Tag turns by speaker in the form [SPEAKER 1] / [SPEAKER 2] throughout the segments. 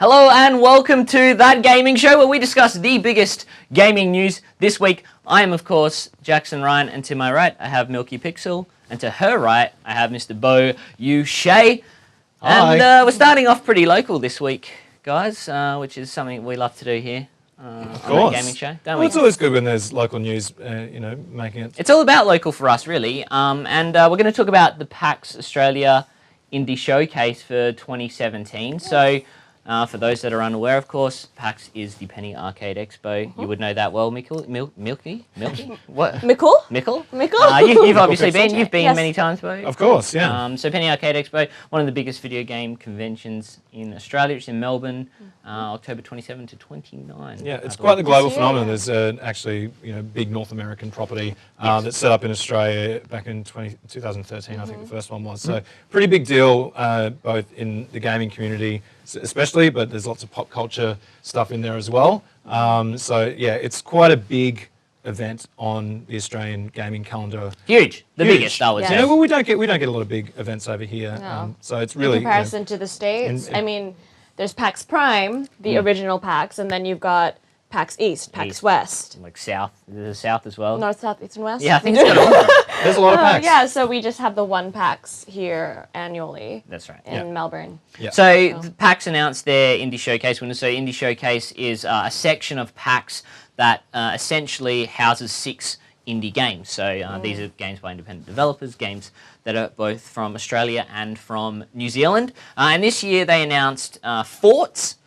[SPEAKER 1] Hello and welcome to That Gaming Show, where we discuss the biggest gaming news this week. I am, of course, Jackson Ryan, and to my right, I have Milky Pixel, and to her right, I have Mr. Bo Yu Shay.
[SPEAKER 2] Hi.
[SPEAKER 1] And we're starting off pretty local this week, guys, which is something we love to do here on That Gaming Show, don't we?
[SPEAKER 2] It's always good when there's local news, making it.
[SPEAKER 1] It's all about local for us, really. And we're going to talk about the PAX Australia Indie Showcase for 2017. So, for those that are unaware, of course, PAX is the Penny Arcade Expo. You would know that well, Milky? What?
[SPEAKER 3] Mickle?
[SPEAKER 1] Mickle?
[SPEAKER 3] Mickle?
[SPEAKER 1] You've obviously been. You've been
[SPEAKER 3] Yes.
[SPEAKER 1] many times, Bo.
[SPEAKER 2] Of course, yeah.
[SPEAKER 1] So Penny Arcade Expo, one of the biggest video game conventions in Australia. It's in Melbourne, October 27 to 29.
[SPEAKER 2] Yeah, it's quite the global
[SPEAKER 3] This year.
[SPEAKER 2] phenomenon. There's actually, big North American property that's set up in Australia back in 2013, I think the first one was. So pretty big deal, both in the gaming community especially, but there's lots of pop culture stuff in there as well. So yeah, it's quite a big event on the Australian gaming calendar.
[SPEAKER 1] Huge. The
[SPEAKER 2] Huge.
[SPEAKER 1] biggest, I would
[SPEAKER 3] Yeah.
[SPEAKER 1] say.
[SPEAKER 2] Yeah, well, we don't get a lot of big events over here,
[SPEAKER 3] No.
[SPEAKER 2] so it's really
[SPEAKER 3] In comparison to the States,
[SPEAKER 2] in-
[SPEAKER 3] I mean, there's PAX Prime, the original PAX, and then you've got PAX East, PAX
[SPEAKER 1] East.
[SPEAKER 3] West.
[SPEAKER 1] Like South. There's a South as well.
[SPEAKER 3] North, South, East, and West?
[SPEAKER 1] Yeah, I think it's got all of them.
[SPEAKER 2] there's a lot of PAX.
[SPEAKER 3] Yeah, so we just have the one PAX here annually
[SPEAKER 1] That's right.
[SPEAKER 3] in Melbourne.
[SPEAKER 2] Yeah.
[SPEAKER 1] So PAX announced their Indie Showcase winner. So Indie Showcase is a section of PAX that essentially houses 6 indie games. So these are games by independent developers, games that are both from Australia and from New Zealand. And this year they announced Forts,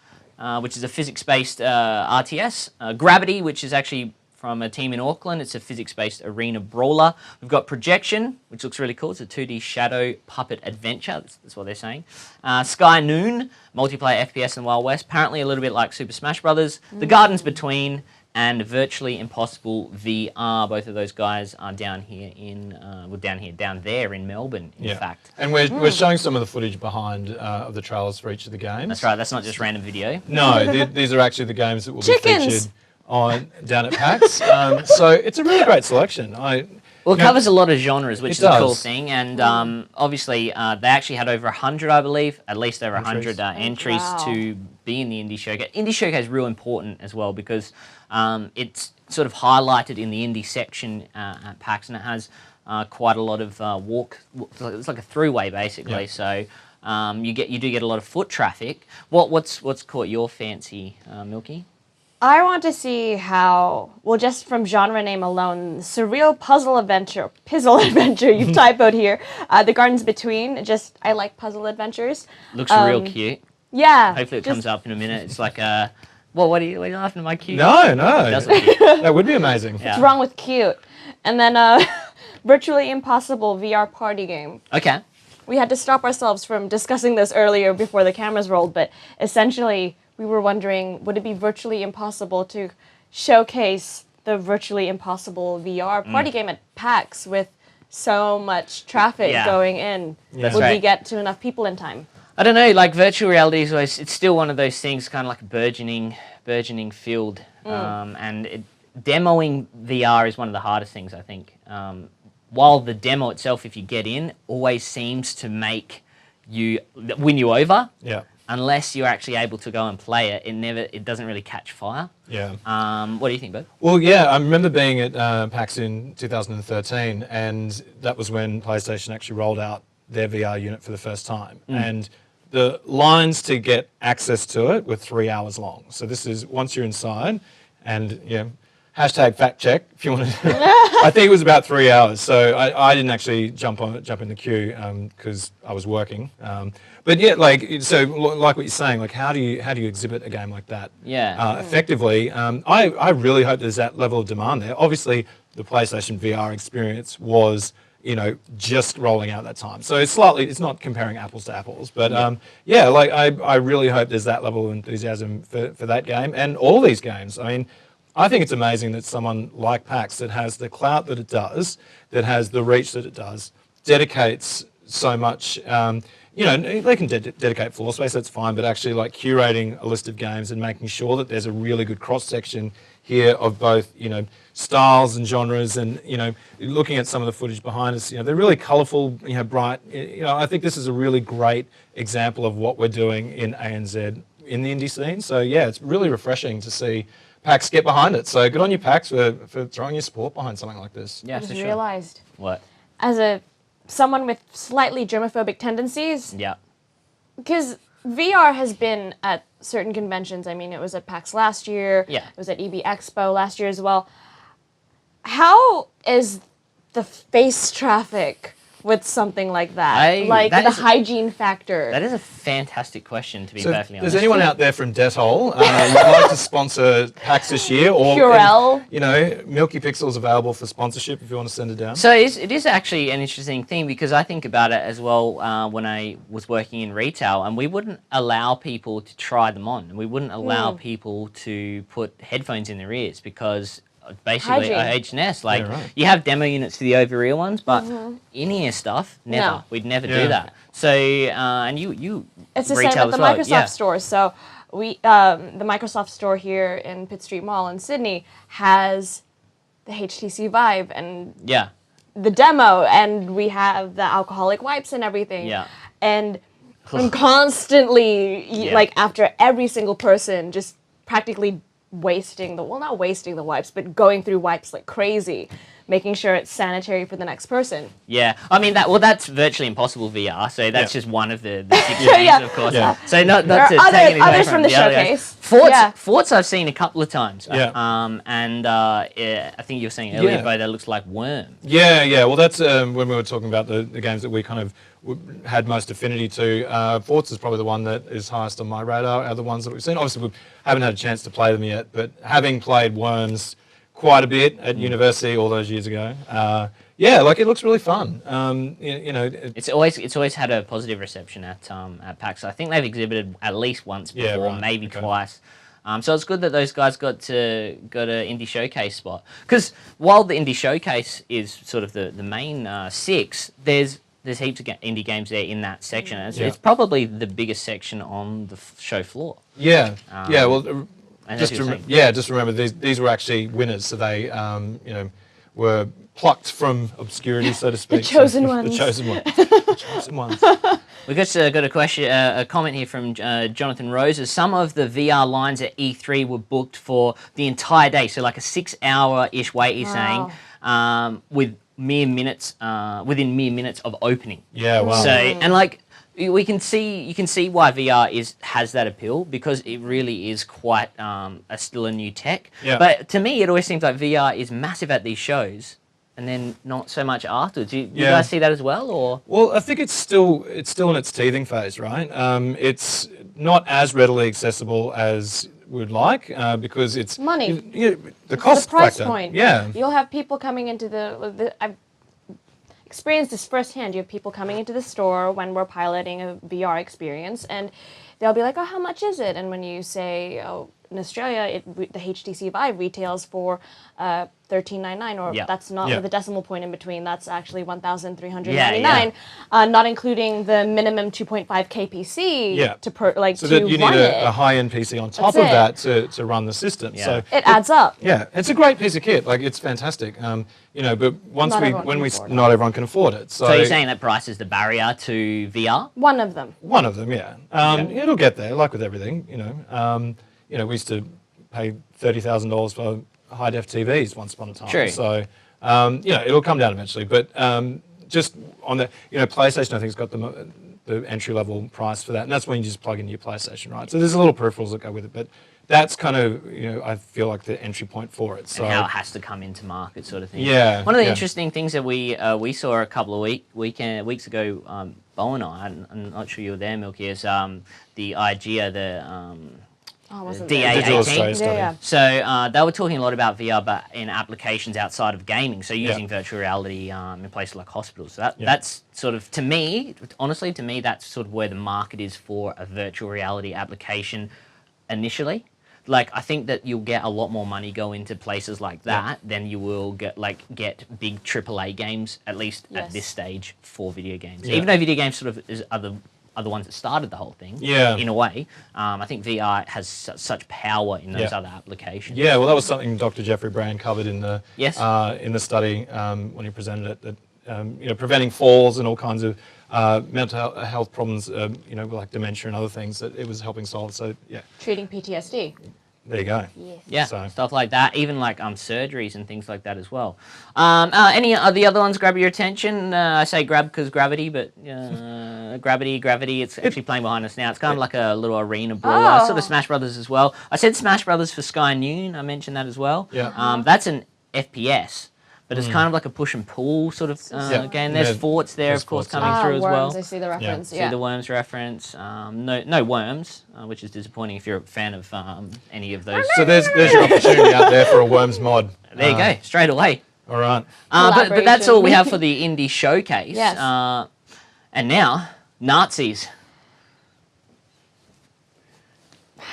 [SPEAKER 1] which is a physics-based RTS, Gravity, which is actually from a team in Auckland. It's a physics-based arena brawler. We've got Projection, which looks really cool. It's a 2D shadow puppet adventure. That's what they're saying. Sky Noon, multiplayer FPS in Wild West. Apparently a little bit like Super Smash Brothers. The Gardens Between, and Virtually Impossible VR. Both of those guys are down here down there in Melbourne, in fact.
[SPEAKER 2] And we're showing some of the footage behind of the trailers for each of the games.
[SPEAKER 1] That's right. That's not just random video.
[SPEAKER 2] No, these are actually the games that will be
[SPEAKER 3] Chickens!
[SPEAKER 2] featured down at PAX. So it's a really great selection.
[SPEAKER 1] Well, it covers a lot of genres, which
[SPEAKER 2] It
[SPEAKER 1] is a cool
[SPEAKER 2] does.
[SPEAKER 1] thing. And obviously, they actually had over 100, I believe, at least over 100 entries
[SPEAKER 3] Wow.
[SPEAKER 1] to be in the Indie Showcase. Indie Showcase is real important as well because it's sort of highlighted in the indie section at PAX, and it has quite a lot of it's like a throughway basically.
[SPEAKER 2] Yeah.
[SPEAKER 1] So you do get a lot of foot traffic. What's caught your fancy, Milky?
[SPEAKER 3] I want to see how, well, just from genre name alone, surreal puzzle adventure you've typoed here. The Gardens Between, I like puzzle adventures.
[SPEAKER 1] Looks real cute.
[SPEAKER 3] Yeah.
[SPEAKER 1] Hopefully it
[SPEAKER 3] just-
[SPEAKER 1] comes up in a minute. It's like a... What are you laughing at my cute?
[SPEAKER 2] No,
[SPEAKER 1] It does look cute.
[SPEAKER 2] that would be amazing.
[SPEAKER 1] Yeah.
[SPEAKER 3] What's wrong with cute? And then Virtually Impossible VR party game.
[SPEAKER 1] Okay.
[SPEAKER 3] We had to stop ourselves from discussing this earlier before the cameras rolled, but essentially we were wondering, would it be virtually impossible to showcase the Virtually Impossible VR party game at PAX with so much traffic
[SPEAKER 1] Yeah.
[SPEAKER 3] going in?
[SPEAKER 1] That's
[SPEAKER 3] Would we
[SPEAKER 1] right.
[SPEAKER 3] get to enough people in time?
[SPEAKER 1] I don't know, like virtual reality is always, it's still one of those things, kind of like a burgeoning field. And demoing VR is one of the hardest things, I think. While the demo itself, if you get in, always seems to win you over.
[SPEAKER 2] Yeah.
[SPEAKER 1] Unless you're actually able to go and play it, it doesn't really catch fire.
[SPEAKER 2] Yeah.
[SPEAKER 1] What do you think, Bud?
[SPEAKER 2] Well, yeah, I remember being at PAX in 2013, and that was when PlayStation actually rolled out their VR unit for the first time. And the lines to get access to it were 3 hours long. So this is once you're inside, and hashtag fact check if you want to. I think it was about 3 hours. So I didn't actually jump in the queue because I was working. But yeah, like what you're saying, like how do you exhibit a game like that?
[SPEAKER 1] Yeah.
[SPEAKER 2] Effectively, I really hope there's that level of demand there. Obviously, the PlayStation VR experience was just rolling out at that time. So it's not comparing apples to apples, but I really hope there's that level of enthusiasm for that game and all these games. I mean, I think it's amazing that someone like PAX that has the clout that it does, that has the reach that it does, dedicates so much. They can dedicate floor space, that's fine, but actually like curating a list of games and making sure that there's a really good cross-section here of both, styles and genres, and, looking at some of the footage behind us, they're really colourful, bright. I think this is a really great example of what we're doing in ANZ in the indie scene. So yeah, it's really refreshing to see PAX get behind it. So good on you, PAX, for throwing your support behind something like this.
[SPEAKER 1] Yeah,
[SPEAKER 3] I
[SPEAKER 1] for
[SPEAKER 3] just
[SPEAKER 1] sure.
[SPEAKER 3] realized,
[SPEAKER 1] What?
[SPEAKER 3] as someone with slightly germophobic tendencies,
[SPEAKER 1] Yeah.
[SPEAKER 3] because VR has been at certain conventions. I mean, it was at PAX last year.
[SPEAKER 1] Yeah.
[SPEAKER 3] It was at EB Expo last year as well. How is the face traffic with something like that? Like
[SPEAKER 1] that
[SPEAKER 3] the
[SPEAKER 1] is-
[SPEAKER 3] hygiene factor.
[SPEAKER 1] That is a fantastic question, to be
[SPEAKER 2] So
[SPEAKER 1] perfectly
[SPEAKER 2] if
[SPEAKER 1] honest.
[SPEAKER 2] there's anyone out there from Detol who'd like to sponsor PAX this year, or
[SPEAKER 3] Purell.
[SPEAKER 2] you know, Milky Pixel's available for sponsorship if you want to send it down.
[SPEAKER 1] So it is actually an interesting thing, because I think about it as well when I was working in retail, and we wouldn't allow people to try them on, and we wouldn't allow people to put headphones in their ears, because basically
[SPEAKER 3] Hygiene.
[SPEAKER 1] HNS, like
[SPEAKER 2] Yeah, right.
[SPEAKER 1] you have demo units for the over-ear ones, but in-ear stuff, never.
[SPEAKER 3] No.
[SPEAKER 1] We'd never
[SPEAKER 2] Yeah.
[SPEAKER 1] do that. So and you
[SPEAKER 3] It's the
[SPEAKER 1] retail
[SPEAKER 3] same at
[SPEAKER 1] as
[SPEAKER 3] the
[SPEAKER 1] well.
[SPEAKER 3] Microsoft
[SPEAKER 1] Yeah.
[SPEAKER 3] store. So the Microsoft store here in Pitt Street Mall in Sydney has the HTC Vive and
[SPEAKER 1] Yeah.
[SPEAKER 3] the demo, and we have the alcoholic wipes and everything.
[SPEAKER 1] Yeah.
[SPEAKER 3] And I'm constantly,
[SPEAKER 1] Yeah.
[SPEAKER 3] like, after every single person, just practically wasting not wasting the wipes, but going through wipes like crazy, making sure it's sanitary for the next person.
[SPEAKER 1] Yeah, I mean that's virtually impossible VR. So that's
[SPEAKER 2] Yeah.
[SPEAKER 1] just one of the six
[SPEAKER 3] Yeah.
[SPEAKER 1] games, of course.
[SPEAKER 2] Yeah.
[SPEAKER 1] So not
[SPEAKER 3] There
[SPEAKER 1] to
[SPEAKER 3] are
[SPEAKER 1] take anything away
[SPEAKER 3] others from the
[SPEAKER 1] other guys.
[SPEAKER 3] showcase.
[SPEAKER 1] Forts,
[SPEAKER 3] Yeah.
[SPEAKER 1] Forts I've seen a couple of times.
[SPEAKER 2] Yeah.
[SPEAKER 1] And I think you were saying earlier,
[SPEAKER 2] Yeah.
[SPEAKER 1] but that looks like Worm.
[SPEAKER 2] Yeah. Well, that's when we were talking about the games that we kind of had most affinity to. Forza is probably the one that is highest on my radar. Are the ones that we've seen. Obviously, we haven't had a chance to play them yet, but having played Worms quite a bit at university all those years ago, yeah, like it looks really fun. You know,
[SPEAKER 1] It's always had a positive reception at PAX. I think they've exhibited at least once before,
[SPEAKER 2] Yeah, right.
[SPEAKER 1] maybe
[SPEAKER 2] Okay.
[SPEAKER 1] twice. So it's good that those guys got an indie showcase spot. Because while the indie showcase is sort of the main six, there's heaps of indie games there in that section. And
[SPEAKER 2] Yeah.
[SPEAKER 1] it's probably the biggest section on the show floor.
[SPEAKER 2] yeah. Well,
[SPEAKER 1] And
[SPEAKER 2] just
[SPEAKER 1] as you were saying.
[SPEAKER 2] just remember these were actually winners, so they you know, were plucked from obscurity, so to speak.
[SPEAKER 3] chosen
[SPEAKER 2] The
[SPEAKER 3] ones.
[SPEAKER 2] chosen ones. The chosen ones.
[SPEAKER 1] We got a question, a comment here from Jonathan Roses. Some of the VR lines at E3 were booked for the entire day, so like a 6-hour-ish wait. He's saying, with within mere minutes of opening.
[SPEAKER 2] Yeah. Wow.
[SPEAKER 1] So and like you can see why VR has that appeal, because it really is quite still a new tech.
[SPEAKER 2] Yeah.
[SPEAKER 1] But to me, it always seems like VR is massive at these shows, and then not so much afterwards. Do you
[SPEAKER 2] Yeah.
[SPEAKER 1] guys see that as well, or?
[SPEAKER 2] Well, I think it's still in its teething phase, right? It's not as readily accessible as we'd like because it's
[SPEAKER 3] Money.
[SPEAKER 2] the cost
[SPEAKER 3] The price
[SPEAKER 2] factor.
[SPEAKER 3] point.
[SPEAKER 2] Yeah.
[SPEAKER 3] You'll have people coming into I've experienced this firsthand. You have people coming into the store when we're piloting a VR experience, and they'll be like, "Oh, how much is it?" And when you say, "Oh, in Australia, the HTC Vive retails for $13.99," or
[SPEAKER 1] Yeah.
[SPEAKER 3] that's not
[SPEAKER 2] Yeah.
[SPEAKER 3] with a decimal point in between. That's actually $1,399,
[SPEAKER 1] Yeah,
[SPEAKER 3] not including the minimum 2.5 kPC
[SPEAKER 2] Yeah.
[SPEAKER 3] to
[SPEAKER 2] So
[SPEAKER 3] to
[SPEAKER 2] that you
[SPEAKER 3] run
[SPEAKER 2] need
[SPEAKER 3] it.
[SPEAKER 2] a high-end PC on top
[SPEAKER 3] That's
[SPEAKER 2] of
[SPEAKER 3] it.
[SPEAKER 2] that to run the system.
[SPEAKER 1] Yeah.
[SPEAKER 2] So
[SPEAKER 3] It adds up.
[SPEAKER 2] yeah, it's a great piece of kit. Like it's fantastic. You know, but once
[SPEAKER 3] Not
[SPEAKER 2] we
[SPEAKER 3] everyone
[SPEAKER 2] when
[SPEAKER 3] can
[SPEAKER 2] we
[SPEAKER 3] afford it.
[SPEAKER 2] not everyone can afford it. So,
[SPEAKER 1] So you're saying that price is the barrier to VR?
[SPEAKER 3] One of them.
[SPEAKER 2] one of them, yeah. It'll get there, like with everything. You know, we used to pay $30,000 for high def TVs once upon a time.
[SPEAKER 1] True.
[SPEAKER 2] So you know, it'll come down eventually. But just on the PlayStation, I think has got the entry level price for that, and that's when you just plug in your PlayStation, right? So there's a little peripherals that go with it, but that's kind of I feel like the entry point for it. So
[SPEAKER 1] And how it has to come into market, sort of thing.
[SPEAKER 2] Yeah,
[SPEAKER 1] One of the
[SPEAKER 2] yeah.
[SPEAKER 1] interesting things that we saw a couple of weeks ago, Bo and I'm not sure you were there, Milky, is the IGEA,
[SPEAKER 3] Oh, wasn't
[SPEAKER 1] DA18.
[SPEAKER 3] there?
[SPEAKER 2] Digital Australia
[SPEAKER 3] Yeah,
[SPEAKER 2] study.
[SPEAKER 3] yeah.
[SPEAKER 1] So they were talking a lot about VR, but in applications outside of gaming. So using
[SPEAKER 2] Yeah.
[SPEAKER 1] virtual reality in places like hospitals. So
[SPEAKER 2] Yeah.
[SPEAKER 1] that's sort of, to me, honestly, that's sort of where the market is for a virtual reality application initially. Like, I think that you'll get a lot more money go into places like that than you will get big AAA games, at least at
[SPEAKER 3] Yes.
[SPEAKER 1] this stage, for video games.
[SPEAKER 2] Yeah.
[SPEAKER 1] Even though video games sort of are the ones that started the whole thing,
[SPEAKER 2] Yeah.
[SPEAKER 1] in a way. I think VR has such power in those
[SPEAKER 2] Yeah.
[SPEAKER 1] other applications.
[SPEAKER 2] Yeah, well, that was something Dr. Jeffrey Brand covered in the
[SPEAKER 1] Yes.
[SPEAKER 2] in the study when he presented it. That preventing falls and all kinds of mental health problems, like dementia and other things that it was helping solve. So yeah,
[SPEAKER 3] Treating PTSD.
[SPEAKER 2] there you go.
[SPEAKER 3] Yes.
[SPEAKER 1] Yeah,
[SPEAKER 2] So-
[SPEAKER 1] stuff like that. Even like surgeries and things like that as well. Any of the other ones grab your attention? I say grab because gravity, but gravity. It's actually playing behind us now. It's kind of like a little arena brawler, sort of
[SPEAKER 3] Oh.
[SPEAKER 1] Smash Brothers as well. I said Smash Brothers for Sky Noon. I mentioned that as well.
[SPEAKER 2] Yeah.
[SPEAKER 1] That's an FPS. But it's kind of like a push and pull sort of
[SPEAKER 2] Yeah.
[SPEAKER 1] game. There's
[SPEAKER 2] Yeah,
[SPEAKER 1] forts there,
[SPEAKER 2] there's
[SPEAKER 1] of course,
[SPEAKER 2] forts,
[SPEAKER 1] coming
[SPEAKER 2] yeah.
[SPEAKER 1] through as
[SPEAKER 3] Worms,
[SPEAKER 1] well.
[SPEAKER 3] I see the reference.
[SPEAKER 1] See
[SPEAKER 3] Yeah.
[SPEAKER 1] the worms reference. No worms, which is disappointing if you're a fan of any of those.
[SPEAKER 2] So there's your opportunity out there for a Worms mod.
[SPEAKER 1] There you go, straight away.
[SPEAKER 2] All right.
[SPEAKER 1] But that's all we
[SPEAKER 3] Collaboration.
[SPEAKER 1] have for the indie showcase.
[SPEAKER 3] Yes.
[SPEAKER 1] And now, Nazis.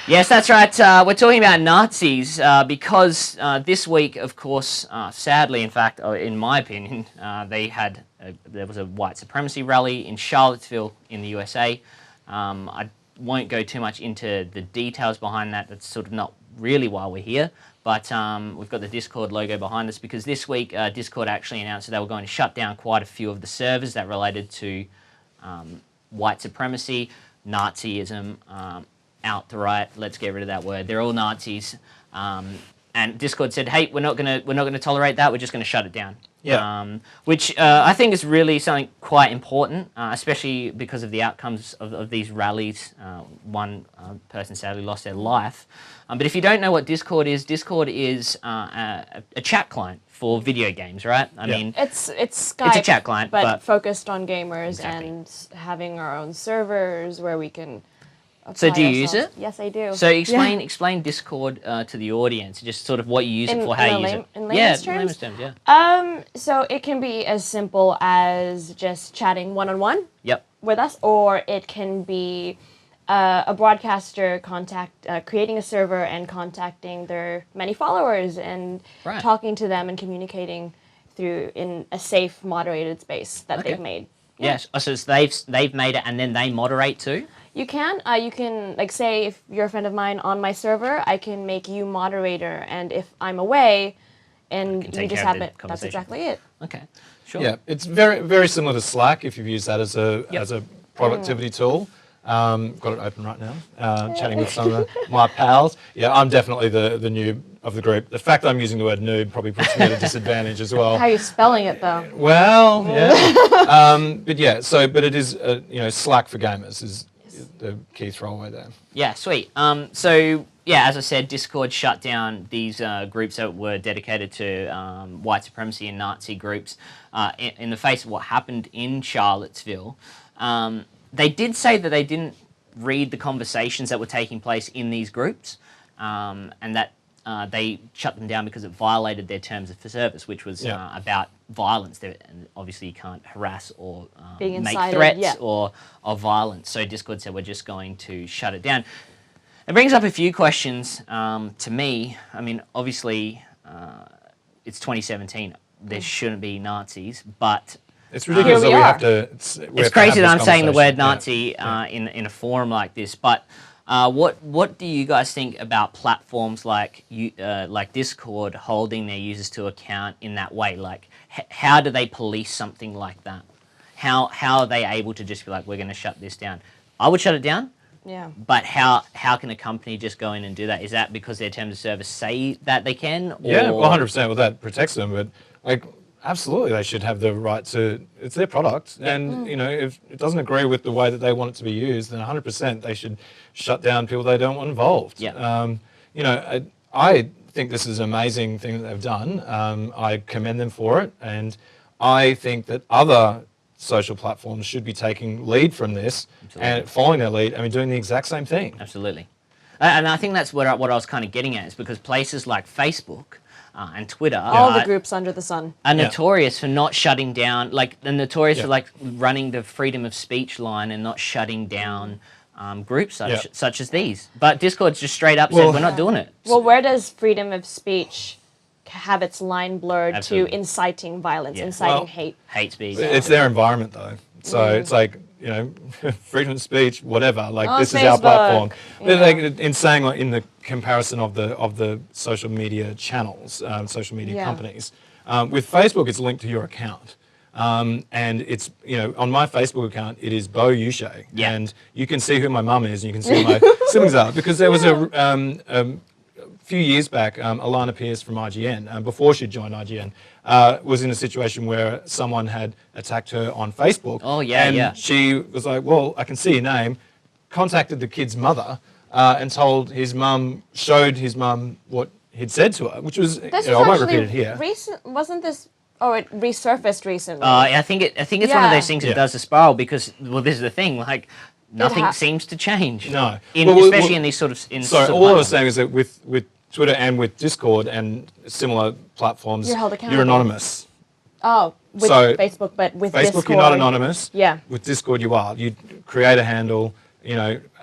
[SPEAKER 1] Yes, that's right. We're talking about Nazis because this week, of course, sadly, in fact, in my opinion, there was a white supremacy rally in Charlottesville in the USA. I won't go too much into the details behind that. That's sort of not really why we're here. But we've got the Discord logo behind us because this week Discord actually announced that they were going to shut down quite a few of the servers that related to white supremacy, Nazism, outright. Let's get rid of that word. They're all Nazis. And Discord said, "Hey, we're not gonna tolerate that. We're just gonna shut it down."
[SPEAKER 2] Yeah.
[SPEAKER 1] Which I think is really something quite important, especially because of the outcomes of these rallies. One person sadly lost their life. But if you don't know what Discord is a chat client for video games, right? I
[SPEAKER 2] Yeah.
[SPEAKER 1] mean,
[SPEAKER 3] It's Skype,
[SPEAKER 1] a chat client, but-
[SPEAKER 3] focused on gamers
[SPEAKER 1] Exactly.
[SPEAKER 3] and having our own servers where we can.
[SPEAKER 1] So
[SPEAKER 3] apply
[SPEAKER 1] do you use
[SPEAKER 3] ourselves.
[SPEAKER 1] it?
[SPEAKER 3] Yes, I do.
[SPEAKER 1] so
[SPEAKER 3] Yeah.
[SPEAKER 1] explain Discord to the audience, just sort of what you use it
[SPEAKER 3] In-
[SPEAKER 1] for, how
[SPEAKER 3] in
[SPEAKER 1] you
[SPEAKER 3] a
[SPEAKER 1] use
[SPEAKER 3] lame-
[SPEAKER 1] it.
[SPEAKER 3] in
[SPEAKER 1] Yeah,
[SPEAKER 3] layman's
[SPEAKER 1] in
[SPEAKER 3] terms?
[SPEAKER 1] layman's terms, yeah.
[SPEAKER 3] So it can be as simple as just chatting one-on-one
[SPEAKER 1] Yep.
[SPEAKER 3] with us, or it can be a broadcaster creating a server and contacting their many followers and
[SPEAKER 1] Right.
[SPEAKER 3] talking to them and communicating in a safe, moderated space that
[SPEAKER 1] Okay.
[SPEAKER 3] they've made.
[SPEAKER 1] Yes. Oh, so they've made it and then they moderate too?
[SPEAKER 3] You can like say if you're a friend of mine on my server, I can make you moderator, and if I'm away, and
[SPEAKER 1] can
[SPEAKER 3] you
[SPEAKER 1] take
[SPEAKER 3] just
[SPEAKER 1] care of the
[SPEAKER 3] happen, that's
[SPEAKER 1] conversation.
[SPEAKER 3] exactly it.
[SPEAKER 1] Okay. Sure.
[SPEAKER 2] Yeah, it's very very similar to Slack if you've used that as a
[SPEAKER 1] Yep.
[SPEAKER 2] as a productivity tool. Got it open right now. Chatting with some of my pals. Yeah, I'm definitely the noob of the group. The fact that I'm using the word noob probably puts me at a disadvantage as well.
[SPEAKER 3] How are you spelling it though?
[SPEAKER 2] Well, yeah. But yeah, but it is Slack for gamers is the key throwaway there.
[SPEAKER 1] Yeah, sweet. So yeah, as I said, Discord shut down these groups that were dedicated to white supremacy and Nazi groups in the face of what happened in Charlottesville. They did say that they didn't read the conversations that were taking place in these groups, and that they shut them down because it violated their terms of service, which was
[SPEAKER 2] Yeah.
[SPEAKER 1] about violence. And obviously, you can't harass or
[SPEAKER 3] Being
[SPEAKER 1] make
[SPEAKER 3] incited,
[SPEAKER 1] threats
[SPEAKER 3] yeah.
[SPEAKER 1] or violence. So Discord said we're just going to shut it down. It brings up a few questions to me. I mean, obviously, it's 2017. There shouldn't be Nazis, but
[SPEAKER 2] It's ridiculous
[SPEAKER 3] Here
[SPEAKER 2] that
[SPEAKER 3] we
[SPEAKER 2] we
[SPEAKER 3] are.
[SPEAKER 2] have to.
[SPEAKER 1] it's crazy that I'm saying the word
[SPEAKER 2] Nazi.
[SPEAKER 1] Nazi in a forum like this. But what do you guys think about platforms like Discord holding their users to account in that way? Like, how do they police something like that? How are they able to just be like, we're going to shut this down? I would shut it down.
[SPEAKER 3] Yeah.
[SPEAKER 1] But how can a company just go in and do that? Is that because their terms of service say that they can? Or...
[SPEAKER 2] Yeah, 100%. Well, that protects them, but absolutely, they should have the right to. It's their product, and if it doesn't agree with the way that they want it to be used, then 100% they should shut down people they don't want involved.
[SPEAKER 1] Yeah.
[SPEAKER 2] I think this is an amazing thing that they've done. I commend them for it, and I think that other social platforms should be taking lead from this and following their lead. I mean, doing the exact same thing.
[SPEAKER 1] Absolutely. And I think that's what I was kind of getting at, is because places like Facebook and Twitter
[SPEAKER 3] All the groups under the sun.
[SPEAKER 1] are
[SPEAKER 2] Yeah.
[SPEAKER 1] notorious for not shutting down, they're notorious
[SPEAKER 2] Yeah.
[SPEAKER 1] for running the freedom of speech line and not shutting down groups such as these. But Discord's just straight up
[SPEAKER 2] Well-
[SPEAKER 1] said, we're not doing it.
[SPEAKER 3] Well, where does freedom of speech have its line blurred
[SPEAKER 1] Absolutely.
[SPEAKER 3] to inciting violence,
[SPEAKER 1] Yeah.
[SPEAKER 3] inciting
[SPEAKER 2] Well,
[SPEAKER 3] hate?
[SPEAKER 1] Hate speech.
[SPEAKER 2] It's their environment, though. So it's like, freedom of speech, whatever. Like,
[SPEAKER 3] On
[SPEAKER 2] this is our
[SPEAKER 3] Facebook,
[SPEAKER 2] platform. But
[SPEAKER 3] yeah.
[SPEAKER 2] in saying, in the comparison of the social media channels, social media
[SPEAKER 3] Yeah.
[SPEAKER 2] companies, with Facebook, it's linked to your account. And it's, on my Facebook account, it is Bo Uche.
[SPEAKER 1] Yeah.
[SPEAKER 2] And you can see who my mum is and you can see who my siblings are. Because there was a few years back, Alana Pierce from IGN, before she joined IGN, was in a situation where someone had attacked her on Facebook.
[SPEAKER 1] Oh, yeah,
[SPEAKER 2] and
[SPEAKER 1] yeah.
[SPEAKER 2] she was like, well, I can see your name, contacted the kid's mother and showed his mum what he'd said to her, which was,
[SPEAKER 3] This
[SPEAKER 2] I
[SPEAKER 3] was
[SPEAKER 2] won't repeat it
[SPEAKER 3] actually
[SPEAKER 2] here.
[SPEAKER 3] recent. Wasn't this? Oh, it resurfaced recently.
[SPEAKER 1] I think it's one of
[SPEAKER 3] Yeah.
[SPEAKER 1] those things that
[SPEAKER 2] Yeah.
[SPEAKER 1] does a spiral because, well, this is the thing, like, nothing
[SPEAKER 3] ha-
[SPEAKER 1] seems to change.
[SPEAKER 2] No.
[SPEAKER 1] Especially in these sort of...
[SPEAKER 2] Sorry, all I was saying is that with Twitter and with Discord and similar platforms,
[SPEAKER 3] You're held
[SPEAKER 2] you're
[SPEAKER 3] accountable.
[SPEAKER 2] anonymous.
[SPEAKER 3] Oh, with
[SPEAKER 2] So,
[SPEAKER 3] Facebook, but with
[SPEAKER 2] Facebook,
[SPEAKER 3] Discord,
[SPEAKER 2] you're not anonymous.
[SPEAKER 3] Yeah.
[SPEAKER 2] With Discord, you are. You create a handle.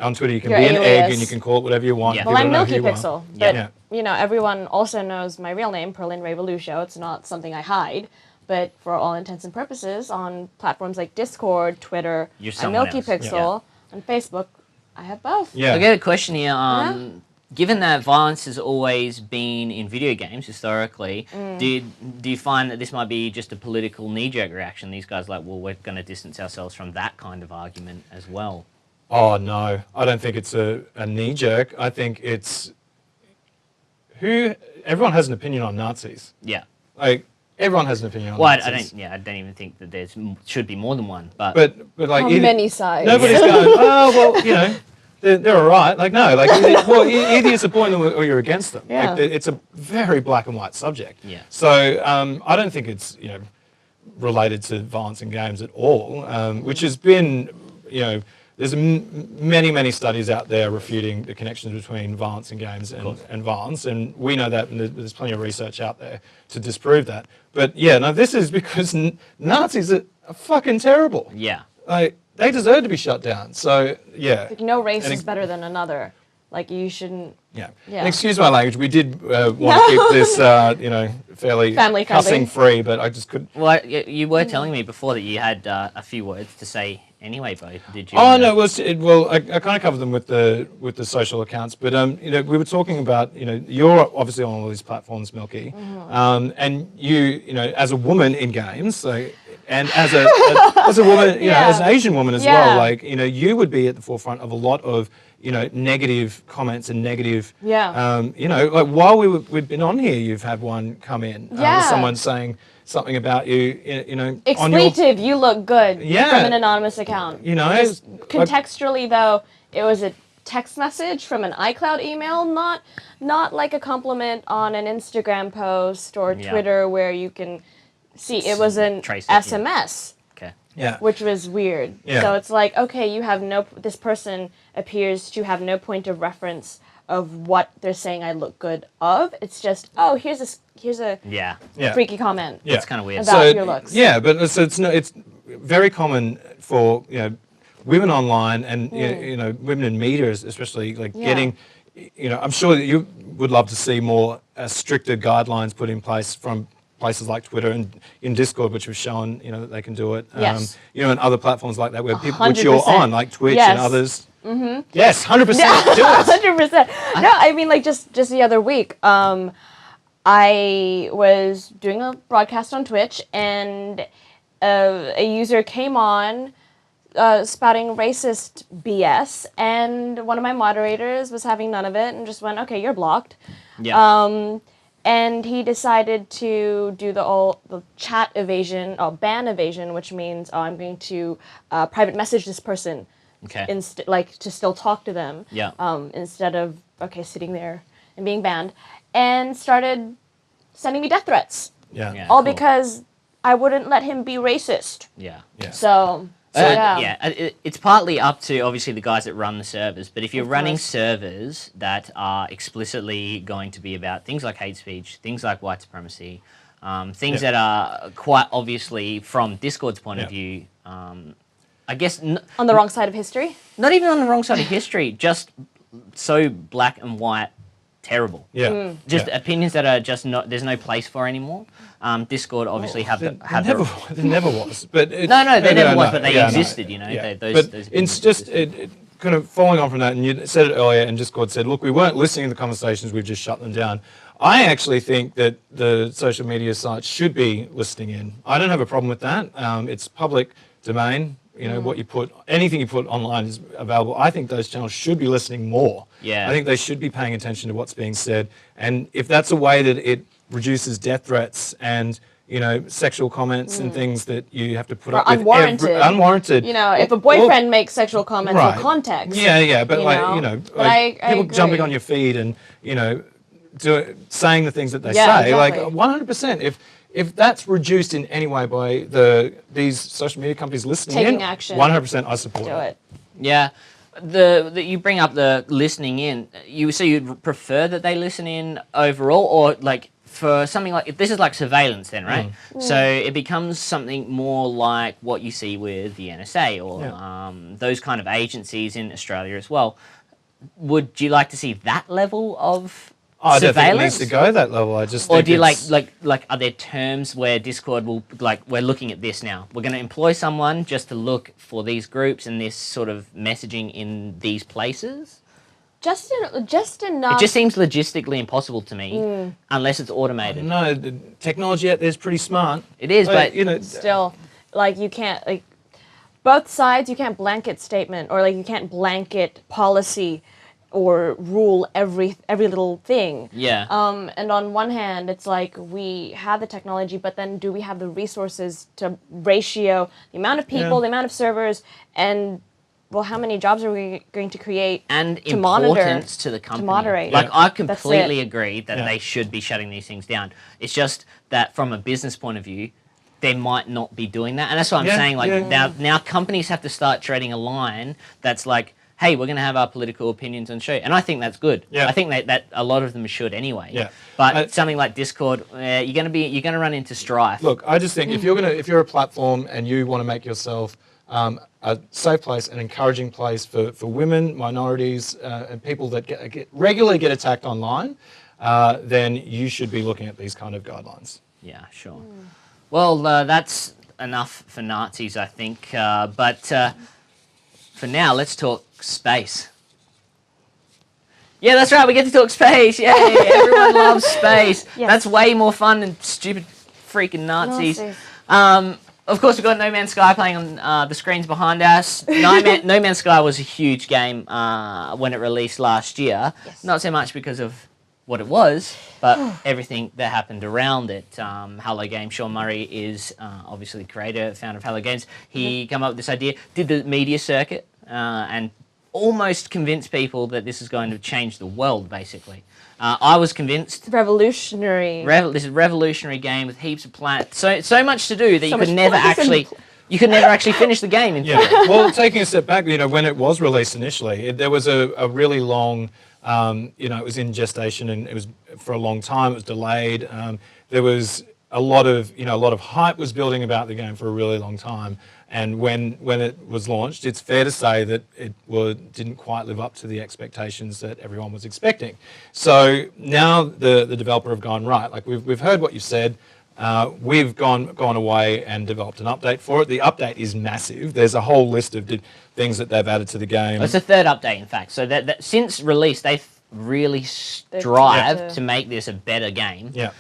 [SPEAKER 2] On Twitter, you can
[SPEAKER 3] Your
[SPEAKER 2] be an egg
[SPEAKER 3] alias.
[SPEAKER 2] and you can call it whatever you want.
[SPEAKER 1] Yeah.
[SPEAKER 3] Well,
[SPEAKER 2] People
[SPEAKER 3] I'm
[SPEAKER 2] don't know who
[SPEAKER 3] Milky
[SPEAKER 2] you are.
[SPEAKER 3] Pixel,
[SPEAKER 1] Yeah.
[SPEAKER 3] but everyone also knows my real name, Perlin Revolution. It's not something I hide, but for all intents and purposes, on platforms like Discord, Twitter,
[SPEAKER 1] You're
[SPEAKER 3] I'm
[SPEAKER 1] someone
[SPEAKER 3] Milky
[SPEAKER 1] else.
[SPEAKER 3] Pixel. On Facebook, I have both.
[SPEAKER 2] Yeah.
[SPEAKER 1] I get a question here.
[SPEAKER 3] Yeah.
[SPEAKER 1] Given that violence has always been in video games historically, do you find that this might be just a political knee-jerk reaction? These guys are like, well, we're going to distance ourselves from that kind of argument as well.
[SPEAKER 2] Oh, no. I don't think it's a knee jerk. I think it's everyone has an opinion on Nazis.
[SPEAKER 1] Yeah.
[SPEAKER 2] Like, everyone has an opinion on
[SPEAKER 1] Well,
[SPEAKER 2] Nazis.
[SPEAKER 1] I don't even think that there should be more than one. But
[SPEAKER 2] But like,
[SPEAKER 3] How
[SPEAKER 2] either-
[SPEAKER 3] many sides?
[SPEAKER 2] nobody's going, oh, well, they're all right. Like, no, like, either you support them or you're against them.
[SPEAKER 3] Yeah.
[SPEAKER 2] Like, it's a very black and white subject.
[SPEAKER 1] Yeah.
[SPEAKER 2] So I don't think it's, related to violence in games at all, which has been, there's many, many studies out there refuting the connections between violence in games and violence, and we know that, and there's plenty of research out there to disprove that. But yeah, no, this is because Nazis are fucking terrible.
[SPEAKER 1] yeah.
[SPEAKER 2] Like, they deserve to be shut down. So yeah,
[SPEAKER 3] Like, no race
[SPEAKER 2] And
[SPEAKER 3] is better than another. Like, you shouldn't.
[SPEAKER 2] yeah.
[SPEAKER 3] Yeah.
[SPEAKER 2] And excuse my language. We did want to keep this, fairly
[SPEAKER 3] Family friendly.
[SPEAKER 2] cussing free, but I just couldn't.
[SPEAKER 1] Well, you were telling me before that you had a few words to say anyway, Bo. Did you?
[SPEAKER 2] Oh no, I kind of covered them with the social accounts, but we were talking about, you're obviously on all these platforms, Milky, and you as a woman in games, so, and as a woman,
[SPEAKER 3] Yeah.
[SPEAKER 2] as an Asian woman as
[SPEAKER 3] Yeah.
[SPEAKER 2] well, like you would be at the forefront of a lot of negative comments and negative,
[SPEAKER 3] Yeah.
[SPEAKER 2] like while we've been on here, you've had one come in,
[SPEAKER 3] Yeah.
[SPEAKER 2] someone saying something about you, on your,
[SPEAKER 3] Expletive, you look good.
[SPEAKER 2] Yeah.
[SPEAKER 3] From an anonymous account.
[SPEAKER 2] like-
[SPEAKER 3] Contextually, though, it was a text message from an iCloud email, not like a compliment on an Instagram post or
[SPEAKER 1] Yeah.
[SPEAKER 3] Twitter where you can see. It was an
[SPEAKER 1] Trace it, yeah.
[SPEAKER 3] SMS.
[SPEAKER 1] Okay.
[SPEAKER 2] yeah.
[SPEAKER 3] Which was weird.
[SPEAKER 2] Yeah.
[SPEAKER 3] So it's like, okay, this person appears to have no point of reference of what they're saying I look good of. It's just, oh, here's a
[SPEAKER 1] Yeah.
[SPEAKER 2] Yeah.
[SPEAKER 3] freaky comment.
[SPEAKER 2] Yeah.
[SPEAKER 1] It's kind of weird.
[SPEAKER 3] About your looks.
[SPEAKER 2] Yeah, but it's very common for women online and women in media, especially like
[SPEAKER 3] Yeah.
[SPEAKER 2] getting. I'm sure that you would love to see more stricter guidelines put in place from places like Twitter and in Discord, which have shown that they can do it.
[SPEAKER 3] Yes.
[SPEAKER 2] And other platforms like that where people, which you're
[SPEAKER 3] 100%.
[SPEAKER 2] on, like Twitch
[SPEAKER 3] Yes.
[SPEAKER 2] and others. Mm-hmm. Yes, 100%. Do it.
[SPEAKER 3] 100%. No, I mean, like, just the other week, I was doing a broadcast on Twitch, and a user came on spouting racist BS, and one of my moderators was having none of it and just went, okay, you're blocked.
[SPEAKER 1] Yeah.
[SPEAKER 3] And he decided to do the chat evasion, or ban evasion, which means, I'm going to private message this person.
[SPEAKER 1] Okay.
[SPEAKER 3] To still talk to them.
[SPEAKER 1] Yeah.
[SPEAKER 3] Instead of sitting there and being banned, and started sending me death threats,
[SPEAKER 2] Yeah.
[SPEAKER 1] Yeah.
[SPEAKER 3] all
[SPEAKER 1] cool.
[SPEAKER 3] because I wouldn't let him be racist.
[SPEAKER 1] Yeah.
[SPEAKER 2] Yeah.
[SPEAKER 3] So yeah.
[SPEAKER 1] It's partly up to obviously the guys that run the servers, but if you're
[SPEAKER 3] Of
[SPEAKER 1] running
[SPEAKER 3] course.
[SPEAKER 1] servers that are explicitly going to be about things like hate speech, things like white supremacy, things
[SPEAKER 2] Yeah.
[SPEAKER 1] that are quite obviously from Discord's point of
[SPEAKER 2] Yeah.
[SPEAKER 1] view, I guess
[SPEAKER 3] On the wrong side of history.
[SPEAKER 1] not even on the wrong side of history, just so black and white terrible.
[SPEAKER 2] Yeah.
[SPEAKER 1] Just
[SPEAKER 2] Yeah.
[SPEAKER 1] opinions that are just not, there's no place for anymore. Discord obviously have
[SPEAKER 2] There
[SPEAKER 1] the
[SPEAKER 2] never was, but
[SPEAKER 1] No, there never was, but they
[SPEAKER 2] yeah, no,
[SPEAKER 1] existed,
[SPEAKER 2] yeah.
[SPEAKER 1] those
[SPEAKER 2] But
[SPEAKER 1] those
[SPEAKER 2] it's just it kind of following on from that, and you said it earlier, and Discord said, look, we weren't listening to the conversations, we've just shut them down. I actually think that the social media sites should be listening in. I don't have a problem with that. It's public domain. You know, what you put, anything you put online is available. I think those channels should be listening more.
[SPEAKER 1] Yeah.
[SPEAKER 2] I think they should be paying attention to what's being said. And if that's a way that it reduces death threats and, you know, sexual comments and things that you have to put
[SPEAKER 3] Or
[SPEAKER 2] up with. Unwarranted.
[SPEAKER 3] You know, if a boyfriend makes sexual comments
[SPEAKER 2] Right.
[SPEAKER 3] in context.
[SPEAKER 2] Yeah, but
[SPEAKER 3] you
[SPEAKER 2] like,
[SPEAKER 3] know?
[SPEAKER 2] you know,
[SPEAKER 3] But
[SPEAKER 2] like
[SPEAKER 3] I
[SPEAKER 2] people jumping
[SPEAKER 3] agree.
[SPEAKER 2] on your feed and, you know, saying the things that they
[SPEAKER 3] Yeah,
[SPEAKER 2] say, like
[SPEAKER 3] exactly.
[SPEAKER 2] 100%. If that's reduced in any way by these social media companies listening
[SPEAKER 3] Taking
[SPEAKER 2] in,
[SPEAKER 3] action.
[SPEAKER 2] 100% I support
[SPEAKER 3] Do it.
[SPEAKER 1] Yeah. You bring up the listening in. You'd prefer that they listen in overall, or like for something like this is like surveillance then, right? So it becomes something more like what you see with the NSA or those kind of agencies in Australia as well. Would you like to see that level of
[SPEAKER 2] I don't think it
[SPEAKER 1] surveillance?
[SPEAKER 2] needs to go that level. I just
[SPEAKER 1] Or
[SPEAKER 2] think
[SPEAKER 1] do you
[SPEAKER 2] it's-
[SPEAKER 1] like are there terms where Discord will like we're looking at this now. We're going to employ someone just to look for these groups and this sort of messaging in these places?
[SPEAKER 3] Just enough.
[SPEAKER 1] It just seems logistically impossible to me unless it's automated.
[SPEAKER 2] No, the technology out there is pretty smart.
[SPEAKER 1] It is, but
[SPEAKER 2] you know,
[SPEAKER 3] still, like, you can't, like, both sides, you can't blanket statement, or like you can't blanket policy or rule every little thing.
[SPEAKER 1] yeah.
[SPEAKER 3] And on one hand, it's like we have the technology, but then do we have the resources to ratio the amount of people,
[SPEAKER 2] Yeah.
[SPEAKER 3] the amount of servers, and well, how many jobs are we going to create
[SPEAKER 1] And
[SPEAKER 3] to monitor,
[SPEAKER 1] importance to the company.
[SPEAKER 3] moderate?
[SPEAKER 1] Like,
[SPEAKER 2] Yeah.
[SPEAKER 1] I
[SPEAKER 3] That's
[SPEAKER 1] completely
[SPEAKER 3] it.
[SPEAKER 1] agree that
[SPEAKER 2] Yeah.
[SPEAKER 1] they should be shutting these things down. It's just that from a business point of view, they might not be doing that. And that's what I'm
[SPEAKER 2] Yeah,
[SPEAKER 1] saying. Like,
[SPEAKER 2] yeah.
[SPEAKER 1] now companies have to start treading a line that's like, hey, we're going to have our political opinions on show. And I think that's good.
[SPEAKER 2] Yeah.
[SPEAKER 1] I think that a lot of them should anyway.
[SPEAKER 2] Yeah.
[SPEAKER 1] But something like Discord, you're going to run into strife.
[SPEAKER 2] Look, I just think if you're a platform and you want to make yourself a safe place, an encouraging place for women, minorities, and people that regularly get attacked online, then you should be looking at these kind of guidelines.
[SPEAKER 1] Yeah, sure. Well, that's enough for Nazis, I think. But for now, let's talk space. Yeah, that's right. We get to talk space. Yay! Everyone loves space.
[SPEAKER 3] Yes.
[SPEAKER 1] That's way more fun than stupid freaking Nazis.
[SPEAKER 3] Nazis.
[SPEAKER 1] Of course, we've got No Man's Sky playing on the screens behind us. No Man's Sky was a huge game when it released last year.
[SPEAKER 3] Yes.
[SPEAKER 1] Not so much because of what it was, but everything that happened around it. Hello Games, Sean Murray is obviously the creator, founder of Hello Games. He came up with this idea, did the media circuit, and almost convinced people that this is going to change the world, basically. I was convinced.
[SPEAKER 3] Revolutionary.
[SPEAKER 1] This is a revolutionary game with heaps of planets. So much to do that you
[SPEAKER 3] much
[SPEAKER 1] could never
[SPEAKER 3] planets and
[SPEAKER 1] actually finish the game. In theory.
[SPEAKER 2] Yeah. Well, taking a step back, you know, when it was released initially, there was a really long, you know, it was in gestation and it was for a long time. It was delayed. There was a lot of hype was building about the game for a really long time. And when it was launched, it's fair to say that it didn't quite live up to the expectations that everyone was expecting. So now the developer have gone, right, like we've heard what you said. We've gone away and developed an update for it. The update is massive. There's a whole list of things that they've added to the game.
[SPEAKER 1] It's the third update, in fact. So that since release, they've really strive
[SPEAKER 3] Yeah.
[SPEAKER 1] to make this a better game.
[SPEAKER 2] Yeah.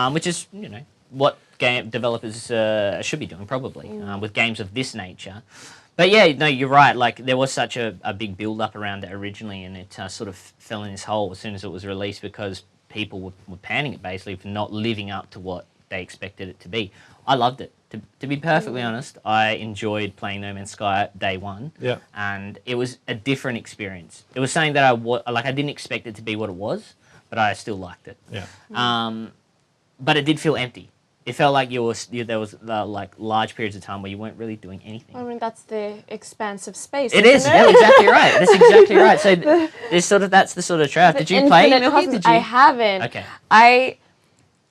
[SPEAKER 1] Which is, you know, what game developers should be doing probably with games of this nature. But yeah, no, you're right. Like there was such a big build up around it originally, and it sort of fell in this hole as soon as it was released because people were panning it basically for not living up to what they expected it to be. I loved it. To be perfectly honest, I enjoyed playing No Man's Sky day one.
[SPEAKER 2] Yeah.
[SPEAKER 1] And it was a different experience. It was something that I didn't expect it to be what it was, but I still liked it.
[SPEAKER 2] Yeah.
[SPEAKER 1] But it did feel empty. It felt like there was like large periods of time where you weren't really doing anything.
[SPEAKER 3] I mean, that's the expanse of space.
[SPEAKER 1] It is.
[SPEAKER 3] isn't
[SPEAKER 1] That's exactly right. That's exactly right. So that's the sort of trap. Did you play?
[SPEAKER 3] Infinite
[SPEAKER 1] Milky?
[SPEAKER 3] cosmos.
[SPEAKER 1] Did you?
[SPEAKER 3] I haven't.
[SPEAKER 1] Okay.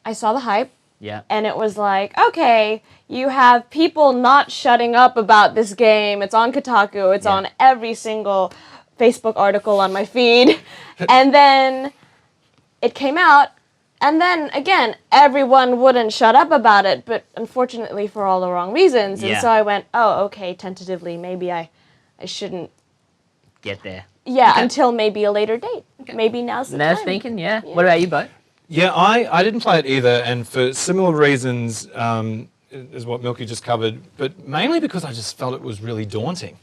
[SPEAKER 3] I saw the hype,
[SPEAKER 1] Yeah.
[SPEAKER 3] and it was like, okay, you have people not shutting up about this game. It's on Kotaku. It's
[SPEAKER 1] Yeah.
[SPEAKER 3] on every single Facebook article on my feed. And then it came out, and then again, everyone wouldn't shut up about it, but unfortunately for all the wrong reasons.
[SPEAKER 1] Yeah.
[SPEAKER 3] And so I went, oh, okay, tentatively, maybe I shouldn't.
[SPEAKER 1] Get there.
[SPEAKER 3] Yeah,
[SPEAKER 1] Okay.
[SPEAKER 3] until maybe a later date. Maybe now's the
[SPEAKER 1] Now
[SPEAKER 3] time.
[SPEAKER 1] thinking, yeah. What about you, Bo?
[SPEAKER 2] Yeah, I didn't play it either, and for similar reasons as what Milky just covered, but mainly because I just felt it was really daunting.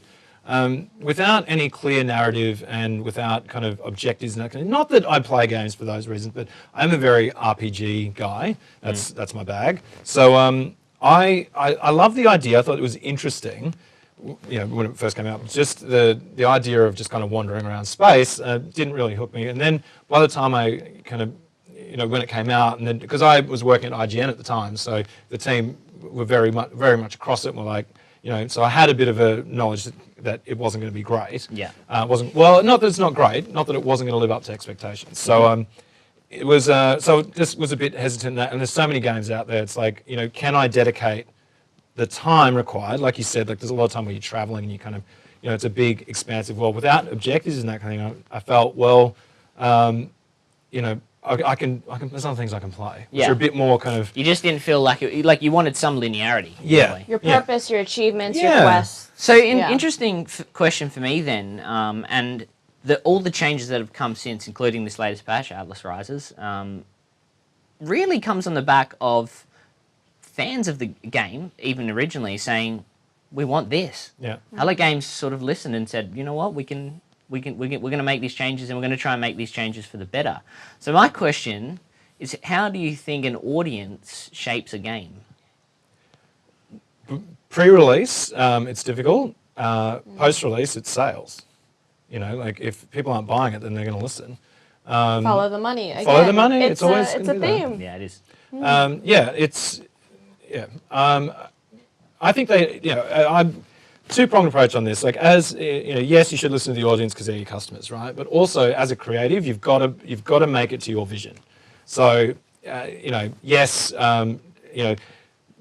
[SPEAKER 2] Without any clear narrative and without kind of objectives, and that kind of, not that I play games for those reasons, but I'm a very RPG guy. That's my bag. So I love the idea. I thought it was interesting. You know, when it first came out, just the idea of just kind of wandering around space didn't really hook me. And then by the time I kind of, you know, when it came out, and then because I was working at IGN at the time, so the team were very much across it. And were like, you know, so I had a bit of a knowledge that it wasn't going to be great.
[SPEAKER 1] Yeah.
[SPEAKER 2] It wasn't, well, not that it's not great, not that it wasn't going to live up to expectations. So it was, so just was a bit hesitant in that. And there's so many games out there. It's like, you know, can I dedicate the time required? Like you said, like there's a lot of time where you're traveling and you kind of, you know, it's a big, expansive world without objectives and that kind of thing. I felt, well, you know, I can. There's other things I can play, which
[SPEAKER 1] Yeah.
[SPEAKER 2] are a bit more kind of.
[SPEAKER 1] You just didn't feel like like you wanted some linearity.
[SPEAKER 2] Yeah.
[SPEAKER 1] really.
[SPEAKER 3] Your
[SPEAKER 2] Yeah.
[SPEAKER 3] purpose, your achievements, your
[SPEAKER 2] Yeah.
[SPEAKER 3] quests.
[SPEAKER 1] So,
[SPEAKER 3] Yeah.
[SPEAKER 1] interesting question for me then, and all the changes that have come since, including this latest patch, Atlas Rises, really comes on the back of fans of the game, even originally saying, "We want this."
[SPEAKER 2] Yeah.
[SPEAKER 1] Hello Games sort of listened and said, "You know what? we're going to make these changes, and we're going to try and make these changes for the better." So my question is, how do you think an audience shapes a game?
[SPEAKER 2] Pre-release, it's difficult. Post-release, it's sales. You know, like if people aren't buying it, then they're going to listen.
[SPEAKER 3] Follow the money. Again,
[SPEAKER 2] Follow the money, it's always
[SPEAKER 3] it's
[SPEAKER 2] gonna
[SPEAKER 3] a
[SPEAKER 2] do that.
[SPEAKER 3] theme.
[SPEAKER 1] Yeah, it is.
[SPEAKER 2] I think they, you know, I'm two-pronged approach on this. Like, as you know, yes, you should listen to the audience because they're your customers, right? But also, as a creative, you've got to make it to your vision. So, you know, yes, you know,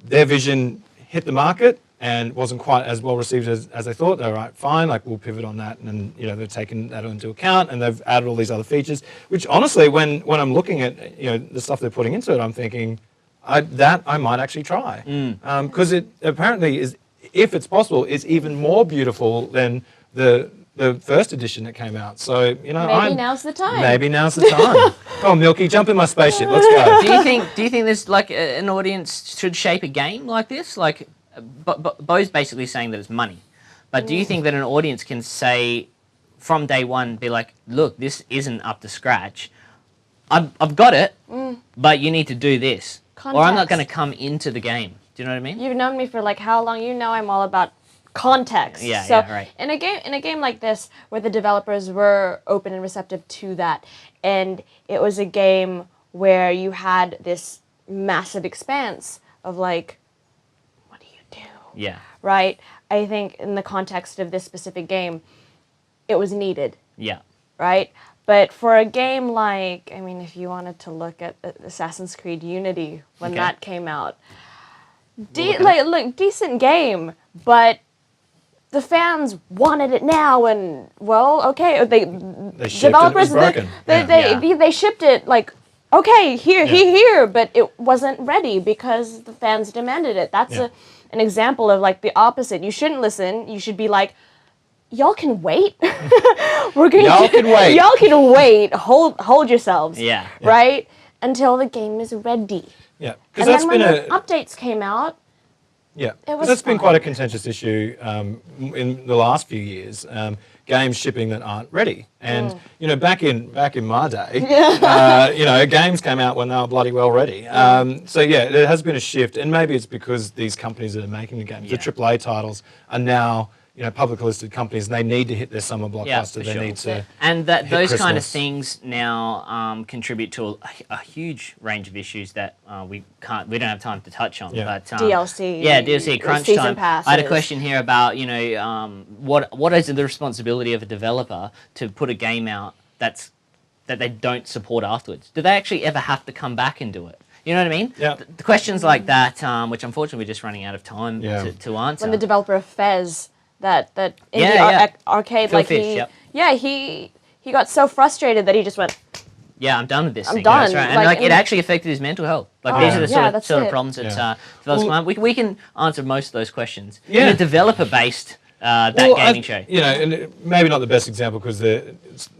[SPEAKER 2] their vision hit the market and wasn't quite as well received as they thought. They're right, fine, like we'll pivot on that, and then, you know, they've taken that into account and they've added all these other features. Which honestly, when I'm looking at, you know, the stuff they're putting into it, I'm thinking I might actually try because it apparently is, if it's possible, is even more beautiful than the first edition that came out. So, you know,
[SPEAKER 3] Maybe now's the time.
[SPEAKER 2] Maybe now's the time. Come on, Milky, jump in my spaceship. Let's go.
[SPEAKER 1] Do you think there's like an audience should shape a game like this? Like, Bo's basically saying that it's money, but do you think that an audience can say from day one, be like, look, this isn't up to scratch. I've got it, but you need to do this, or I'm not
[SPEAKER 3] Context.
[SPEAKER 1] going to come into the game. Do you know what I mean?
[SPEAKER 3] You've known me for like how long? You know I'm all about context.
[SPEAKER 1] Yeah,
[SPEAKER 3] so
[SPEAKER 1] yeah, right.
[SPEAKER 3] In a game like this, where the developers were open and receptive to that, and it was a game where you had this massive expanse of like, what do you do?
[SPEAKER 1] Yeah.
[SPEAKER 3] Right? I think in the context of this specific game, it was needed.
[SPEAKER 1] Yeah.
[SPEAKER 3] Right? But for a game like, I mean, if you wanted to look at Assassin's Creed Unity when
[SPEAKER 1] Okay.
[SPEAKER 3] that came out,
[SPEAKER 1] We'll look at
[SPEAKER 3] look, decent game, but the fans wanted it now, and well, okay,
[SPEAKER 2] They shipped it, it was
[SPEAKER 3] developers
[SPEAKER 2] broken.
[SPEAKER 3] they shipped it like, okay, here, but it wasn't ready because the fans demanded it. That's
[SPEAKER 2] Yeah.
[SPEAKER 3] an example of like the opposite. You shouldn't listen. You should be like, y'all can wait. We're going
[SPEAKER 2] Y'all can wait.
[SPEAKER 3] Y'all can wait. Hold yourselves.
[SPEAKER 1] Yeah.
[SPEAKER 3] Right? Until the game is ready.
[SPEAKER 2] Yeah,
[SPEAKER 3] And
[SPEAKER 2] because that's
[SPEAKER 3] then
[SPEAKER 2] been
[SPEAKER 3] when
[SPEAKER 2] a
[SPEAKER 3] the updates came out,
[SPEAKER 2] yeah,
[SPEAKER 3] it was
[SPEAKER 2] that's been
[SPEAKER 3] fine.
[SPEAKER 2] quite a contentious issue in the last few years. Games shipping that aren't ready, and you know, back in my day, you know, games came out when they were bloody well ready. So yeah, there has been a shift, and maybe it's because these companies that are making the games,
[SPEAKER 1] Yeah.
[SPEAKER 2] the AAA titles, are now, you know, publicly listed companies, and they need to hit their summer
[SPEAKER 1] Yeah,
[SPEAKER 2] blockbuster.
[SPEAKER 1] for
[SPEAKER 2] they
[SPEAKER 1] sure.
[SPEAKER 2] need to.
[SPEAKER 1] And that
[SPEAKER 2] hit
[SPEAKER 1] those kind of
[SPEAKER 2] Christmas.
[SPEAKER 1] things now contribute to a huge range of issues that we don't have time to touch on.
[SPEAKER 2] Yeah.
[SPEAKER 1] But
[SPEAKER 3] DLC,
[SPEAKER 1] yeah, DLC crunch
[SPEAKER 3] season
[SPEAKER 1] time. I had a
[SPEAKER 3] passes.
[SPEAKER 1] question here about, you know, what is the responsibility of a developer to put a game out that they don't support afterwards? Do they actually ever have to come back and do it? You know what I mean?
[SPEAKER 2] Yeah.
[SPEAKER 1] The questions like that, which unfortunately we're just running out of time
[SPEAKER 2] Yeah.
[SPEAKER 1] to answer.
[SPEAKER 3] when the developer of Fez, that indie
[SPEAKER 1] Yeah.
[SPEAKER 3] arcade,
[SPEAKER 1] Phil
[SPEAKER 3] like
[SPEAKER 1] Fish,
[SPEAKER 3] he got so frustrated that he just went,
[SPEAKER 1] Yeah, I'm done with this
[SPEAKER 3] I'm
[SPEAKER 1] thing.
[SPEAKER 3] done.
[SPEAKER 1] That's right. And
[SPEAKER 3] Like,
[SPEAKER 1] like it
[SPEAKER 3] and-
[SPEAKER 1] actually affected his mental health. Like
[SPEAKER 3] Oh,
[SPEAKER 1] these are the
[SPEAKER 3] yeah, that's
[SPEAKER 1] sort of
[SPEAKER 3] it.
[SPEAKER 1] problems that
[SPEAKER 2] Yeah.
[SPEAKER 1] developers
[SPEAKER 2] Well-
[SPEAKER 1] come up. We can answer most of those questions.
[SPEAKER 2] Yeah.
[SPEAKER 1] In a developer-based that
[SPEAKER 2] Well,
[SPEAKER 1] gaming show.
[SPEAKER 2] You know, and maybe not the best example because they're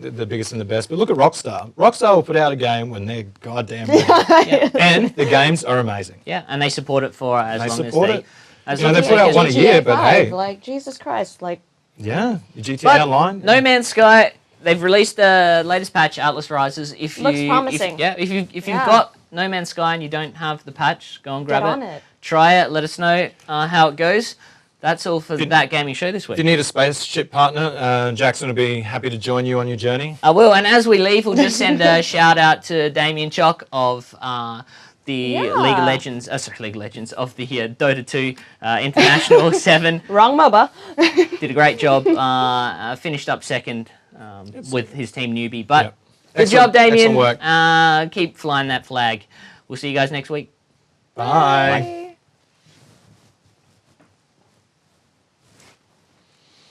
[SPEAKER 2] the biggest and the best, but look at Rockstar. Rockstar will put out a game when they're goddamn ready. And the games are amazing.
[SPEAKER 1] Yeah, and they support it for as
[SPEAKER 2] They
[SPEAKER 1] long
[SPEAKER 2] support
[SPEAKER 1] as they.
[SPEAKER 2] it.
[SPEAKER 1] As
[SPEAKER 2] You know,
[SPEAKER 1] long
[SPEAKER 2] they
[SPEAKER 1] as
[SPEAKER 2] put out
[SPEAKER 1] can.
[SPEAKER 2] one a year, but hey.
[SPEAKER 3] Like, Jesus Christ, like,
[SPEAKER 2] Yeah, your GTA
[SPEAKER 1] But
[SPEAKER 2] Online.
[SPEAKER 1] No Man's Sky, they've released the latest patch, Atlas Rises. If you,
[SPEAKER 3] Looks promising.
[SPEAKER 1] if you've
[SPEAKER 3] Yeah.
[SPEAKER 1] got No Man's Sky and you don't have the patch, go and grab
[SPEAKER 3] Get on it.
[SPEAKER 1] Try it. Let us know how it goes. That's all for that gaming show this week.
[SPEAKER 2] If you need a spaceship partner, Jackson will be happy to join you on your journey.
[SPEAKER 1] I will. And as we leave, we'll just send a shout out to Damien Chock of the
[SPEAKER 3] Yeah.
[SPEAKER 1] League of Legends. League of Legends of the Dota 2 International 7.
[SPEAKER 3] wrong MOBA.
[SPEAKER 1] Did a great job. Finished up second with his team Newbie. But
[SPEAKER 2] Yep.
[SPEAKER 1] good
[SPEAKER 2] Excellent-
[SPEAKER 1] job, Damien.
[SPEAKER 2] excellent work.
[SPEAKER 1] Keep flying that flag. We'll see you guys next week.
[SPEAKER 2] Bye.